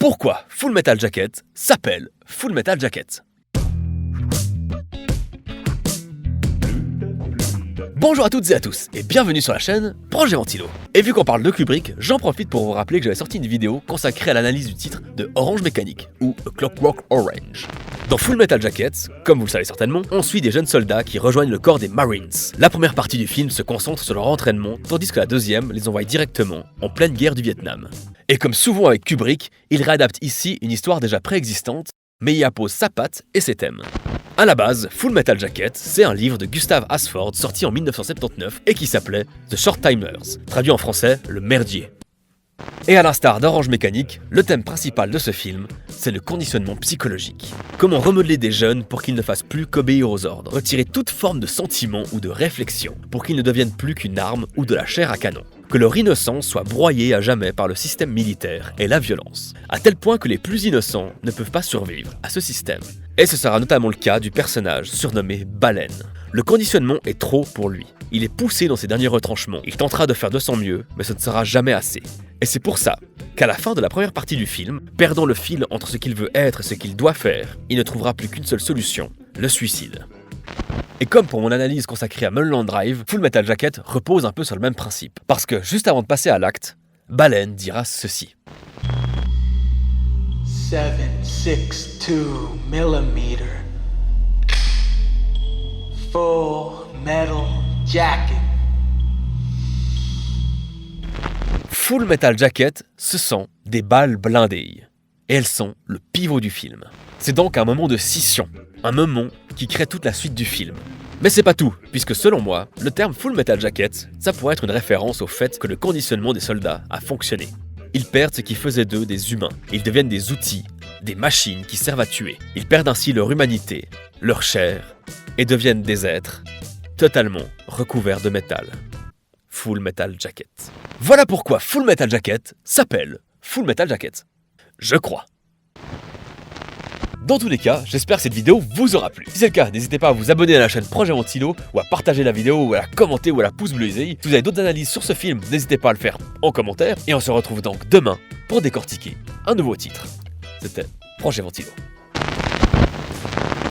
Pourquoi Full Metal Jacket s'appelle Full Metal Jacket? Bonjour à toutes et à tous, et bienvenue sur la chaîne Projet Ventilo. Et vu qu'on parle de Kubrick, j'en profite pour vous rappeler que j'avais sorti une vidéo consacrée à l'analyse du titre de Orange Mécanique, ou A Clockwork Orange. Dans Full Metal Jacket, comme vous le savez certainement, on suit des jeunes soldats qui rejoignent le corps des Marines. La première partie du film se concentre sur leur entraînement, tandis que la deuxième les envoie directement en pleine guerre du Vietnam. Et comme souvent avec Kubrick, il réadapte ici une histoire déjà préexistante, mais y appose sa patte et ses thèmes. À la base, Full Metal Jacket, c'est un livre de Gustav Hasford sorti en 1979 et qui s'appelait The Short Timers, traduit en français Le Merdier. Et à l'instar d'Orange Mécanique, le thème principal de ce film, c'est le conditionnement psychologique. Comment remodeler des jeunes pour qu'ils ne fassent plus qu'obéir aux ordres, retirer toute forme de sentiment ou de réflexion, pour qu'ils ne deviennent plus qu'une arme ou de la chair à canon. Que leur innocence soit broyée à jamais par le système militaire et la violence, à tel point que les plus innocents ne peuvent pas survivre à ce système. Et ce sera notamment le cas du personnage surnommé Baleine. Le conditionnement est trop pour lui. Il est poussé dans ses derniers retranchements. Il tentera de faire de son mieux, mais ce ne sera jamais assez. Et c'est pour ça qu'à la fin de la première partie du film, perdant le fil entre ce qu'il veut être et ce qu'il doit faire, il ne trouvera plus qu'une seule solution, le suicide. Et comme pour mon analyse consacrée à Mulholland Drive, Full Metal Jacket repose un peu sur le même principe. Parce que juste avant de passer à l'acte, Baleine dira ceci. 7.62 mm. Full Metal Jacket. Full Metal Jacket, ce sont des balles blindées. Et elles sont le pivot du film. C'est donc un moment de scission, un moment qui crée toute la suite du film. Mais c'est pas tout, puisque selon moi, le terme Full Metal Jacket, ça pourrait être une référence au fait que le conditionnement des soldats a fonctionné. Ils perdent ce qui faisait d'eux des humains, ils deviennent des outils, des machines qui servent à tuer. Ils perdent ainsi leur humanité, leur chair, et deviennent des êtres totalement recouverts de métal. Full Metal Jacket. Voilà pourquoi Full Metal Jacket s'appelle Full Metal Jacket. Je crois. Dans tous les cas, j'espère que cette vidéo vous aura plu. Si c'est le cas, n'hésitez pas à vous abonner à la chaîne Projet Ventilo, ou à partager la vidéo, ou à la commenter, ou à la pouce bleuser. Si vous avez d'autres analyses sur ce film, n'hésitez pas à le faire en commentaire. Et on se retrouve donc demain pour décortiquer un nouveau titre. C'était Projet Ventilo.